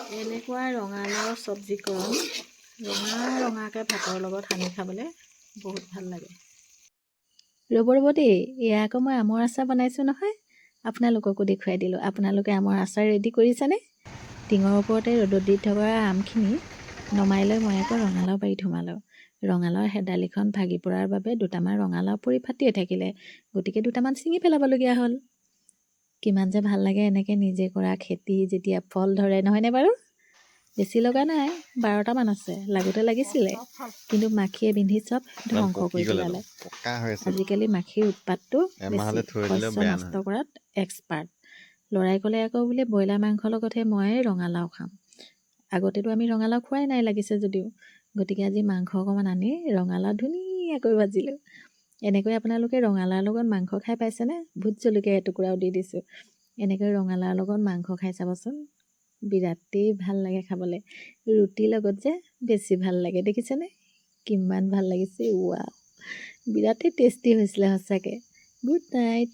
এনেকুৱা ৰঙালাও চব্জিকণ ৰঙাকৈ ভাতৰ লগত সানি খাবলৈ বহুত ভাল লাগে। ৰ'ব দেই, এয়া আকৌ মই আমৰ আচাৰ বনাইছোঁ নহয়, আপোনালোককো দেখুৱাই দিলোঁ। আপোনালোকে আমৰ আচাৰ ৰেডি কৰিছেনে? টিঙৰ ওপৰতে ৰ'দত দি থকা আমখিনি নমাই লৈ মই আকৌ ৰঙালাও পাৰি সোমালোঁ। ৰঙালাওৰ হেডালিখন ভাগি পৰাৰ বাবে দুটামান ৰঙালাও পৰি ফাটিয়ে থাকিলে, গতিকে দুটামান ছিঙি পেলাবলগীয়া হ'ল। কিমান যে ভাল লাগে এনেকৈ নিজে কৰা খেতি যেতিয়া ফল ধৰে, নহয়নে বাৰু? বেছি লগা নাই, 12টামান আছে, লাগোতে লাগিছিলে, কিন্তু মাখিয়ে বিন্ধি চব ধ্বংস কৰি পেলালে। আজিকালি মাখিৰ উৎপাতটো বেছি, শস্য নষ্ট কৰাত এক্সপাৰ্ট। ল'ৰাই ক'লে আকৌ বোলে ব্ৰইলাৰ মাংসৰ লগতহে মই ৰঙালাও খাম। আগতেতো আমি ৰঙালাও খোৱাই নাই লাগিছে যদিও, গতিকে আজি মাংস অকণমান আনি ৰঙালাও ধুনীয়াকৈ ভাজিলোঁ। এনেকৈ আপোনালোকে ৰঙালাওৰ লগত মাংস খাই পাইছেনে? ভোট জলকীয়া এটুকুৰাও দি দিছোঁ। এনেকৈ ৰঙালাওৰ লগত মাংস খাই চাবচোন, বিৰাটেই ভাল লাগে খাবলৈ। ৰুটিৰ লগত যে বেছি ভাল লাগে, দেখিছেনে কিমান ভাল লাগিছে। ৱাও, বিৰাটেই টেষ্টি হৈছিলে সঁচাকৈ। Good night.